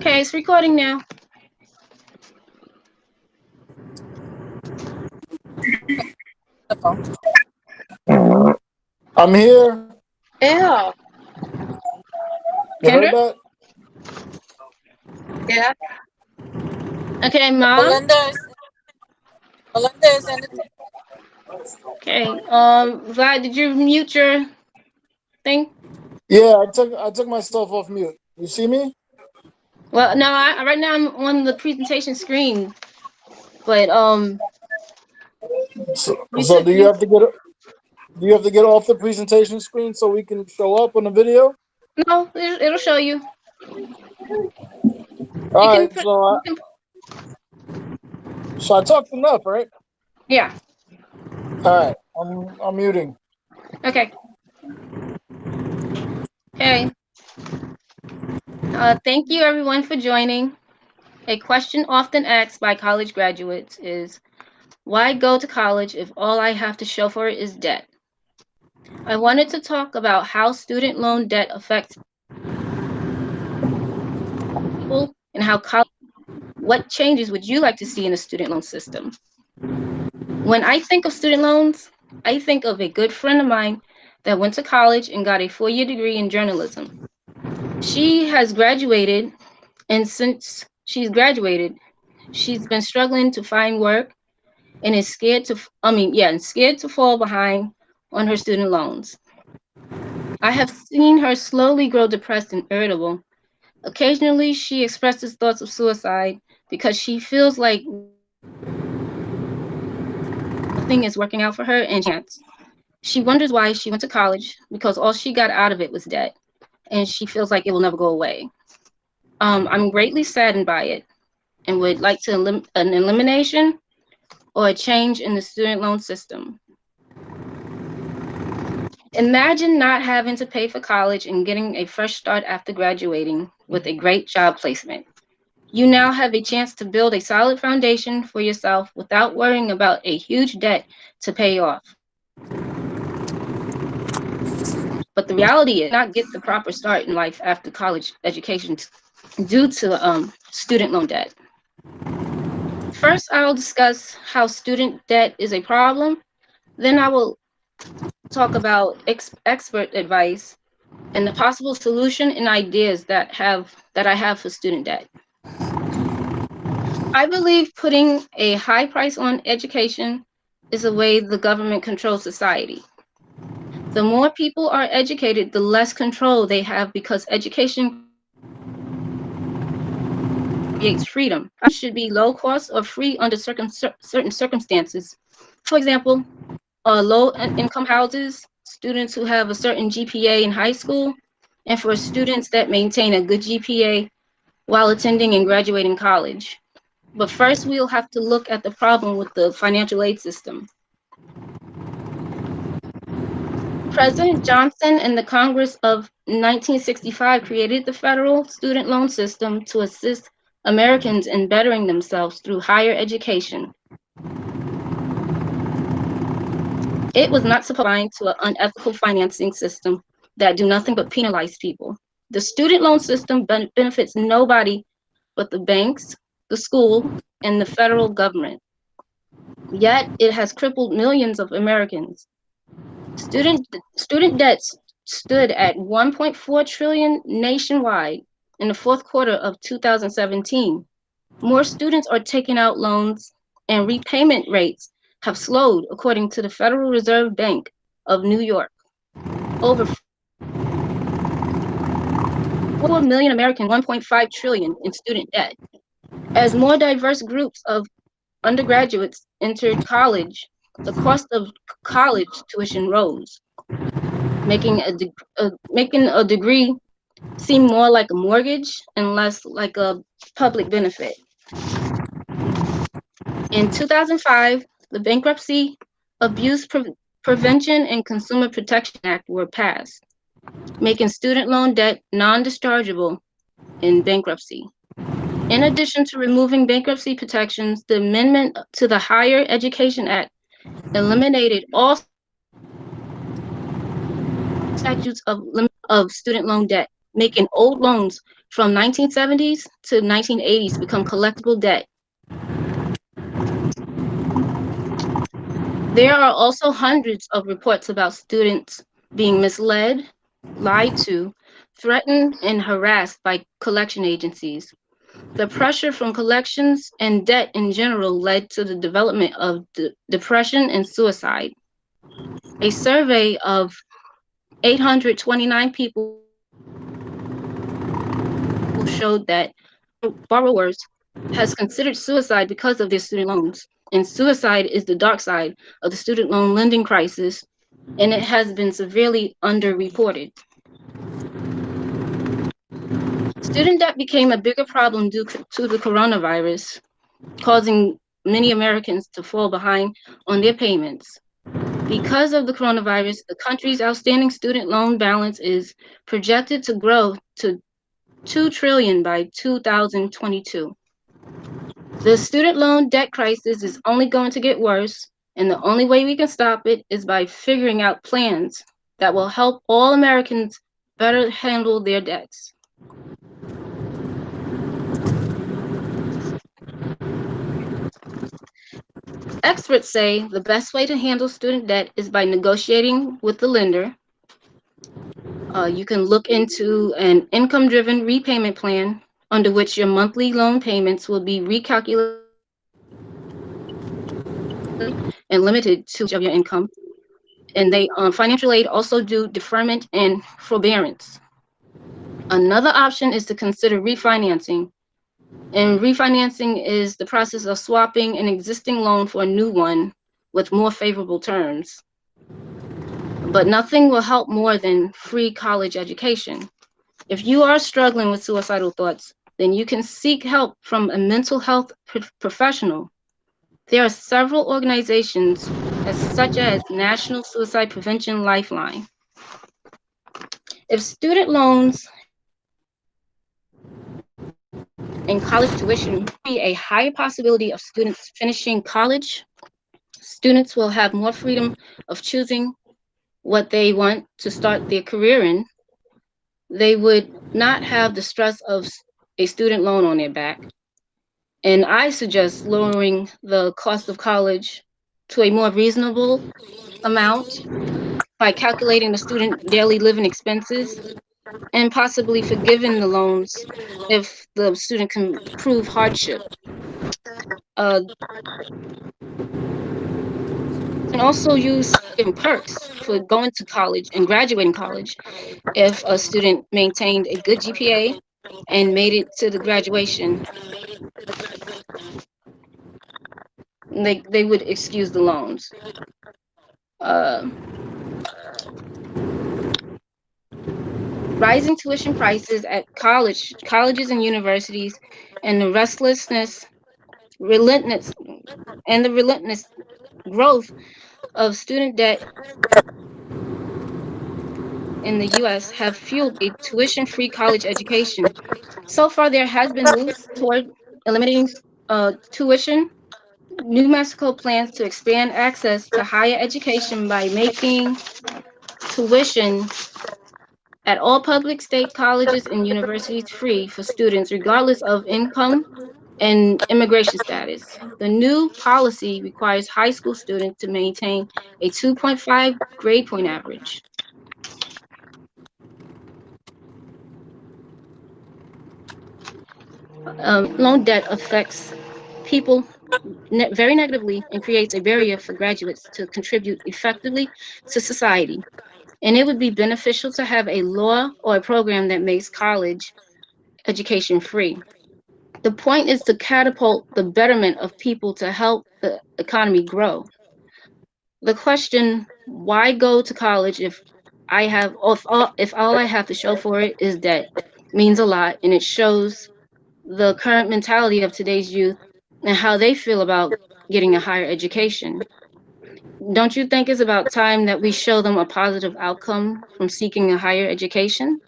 Okay, it's recording now. I'm here. Yeah. You heard Kendra? that? Yeah. Okay, Mom. Melinda is in the Okay. Vlad, did you mute your thing? Yeah, I took myself off mute. You see me? Well, no. Right now I'm on the presentation screen, but So, you so took do you you. have to get off the presentation screen so we can show up on the video? No, it'll show you. You All can. right. So I, You can. so I talked enough, right? Yeah. All right. I'm muting. Okay. Okay. Thank you everyone for joining. A question often asked by college graduates is, why go to college if all I have to show for it is debt? I wanted to talk about how student loan debt affects people and how college, what changes would you like to see in the student loan system? When I think of student loans, I think of a good friend of mine that went to college and got a 4-year degree in journalism. She has graduated, and since she's graduated, she's been struggling to find work and is scared to, and scared to fall behind on her student loans. I have seen her slowly grow depressed and irritable. Occasionally, she expresses thoughts of suicide because she feels like nothing is working out for her and she can't. She wonders why she went to college because all she got out of it was debt, and she feels like it will never go away. I'm greatly saddened by it and would like to an elimination or a change in the student loan system. Imagine not having to pay for college and getting a fresh start after graduating with a great job placement. You now have a chance to build a solid foundation for yourself without worrying about a huge debt to pay off. But the reality is, not get the proper start in life after college education due to student loan debt. First, I will discuss how student debt is a problem. Then I will talk about expert advice and the possible solution and ideas that I have for student debt. I believe putting a high price on education is a way the government controls society. The more people are educated, the less control they have because education creates freedom. It should be low cost or free under certain circumstances. For example, low income houses, students who have a certain GPA in high school, and for students that maintain a good GPA while attending and graduating college. But first, we'll have to look at the problem with the financial aid system. President Johnson and the Congress of 1965 created the federal student loan system to assist Americans in bettering themselves through higher education. It was not supposed to an unethical financing system that do nothing but penalize people. The student loan system benefits nobody but the banks, the school, and the federal government. Yet it has crippled millions of Americans. Student debts stood at 1.4 trillion nationwide in the fourth quarter of 2017. More students are taking out loans and repayment rates have slowed according to the Federal Reserve Bank of New York. Over 4 million Americans, 1.5 trillion in student debt. As more diverse groups of undergraduates entered college, the cost of college tuition rose, making a degree seem more like a mortgage and less like a public benefit. In 2005, the Bankruptcy Abuse Prevention and Consumer Protection Act were passed, making student loan debt non-dischargeable in bankruptcy. In addition to removing bankruptcy protections, the amendment to the Higher Education Act eliminated all statutes of student loan debt, making old loans from 1970s to 1980s become collectible debt. There are also hundreds of reports about students being misled, lied to, threatened, and harassed by collection agencies. The pressure from collections and debt in general led to the development of depression and suicide. A survey of 829 people showed that borrowers has considered suicide because of their student loans. And suicide is the dark side of the student loan lending crisis, and it has been severely underreported. Student debt became a bigger problem due to the coronavirus, causing many Americans to fall behind on their payments. Because of the coronavirus, the country's outstanding student loan balance is projected to grow to 2 trillion by 2022. The student loan debt crisis is only going to get worse, and the only way we can stop it is by figuring out plans that will help all Americans better handle their debts. Experts say the best way to handle student debt is by negotiating with the lender. You can look into an income-driven repayment plan under which your monthly loan payments will be recalculated and limited to of your income. And they financial aid also do deferment and forbearance. Another option is to consider refinancing. And refinancing is the process of swapping an existing loan for a new one with more favorable terms. But nothing will help more than free college education. If you are struggling with suicidal thoughts, then you can seek help from a mental health professional. There are several organizations, such as National Suicide Prevention Lifeline. If student loans and college tuition be a higher possibility of students finishing college, students will have more freedom of choosing what they want to start their career in. They would not have the stress of a student loan on their back. And I suggest lowering the cost of college to a more reasonable amount by calculating the student daily living expenses and possibly forgiving the loans if the student can prove hardship. Uh, and also use giving perks for going to college and graduating college if a student maintained a good GPA and made it to the graduation. They would excuse the loans. Uh, Rising tuition prices at colleges and universities, and the relentless, and the relentless growth of student debt in the U.S. have fueled a tuition-free college education. So far, there has been moves toward eliminating tuition. New Mexico plans to expand access to higher education by making tuition at all public state colleges and universities free for students regardless of income and immigration status. The new policy requires high school students to maintain a 2.5 grade point average. Loan debt affects people very negatively and creates a barrier for graduates to contribute effectively to society. And it would be beneficial to have a law or a program that makes college education free. The point is to catapult the betterment of people to help the economy grow. The question, why go to college if all I have to show for it is debt, means a lot, and it shows the current mentality of today's youth and how they feel about getting a higher education. Don't you think it's about time that we show them a positive outcome from seeking a higher education?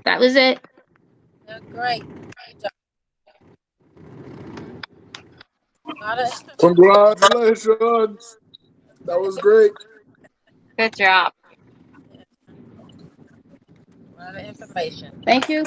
That was it. Great. Congratulations. That was great. Good job. A lot of information. Thank you.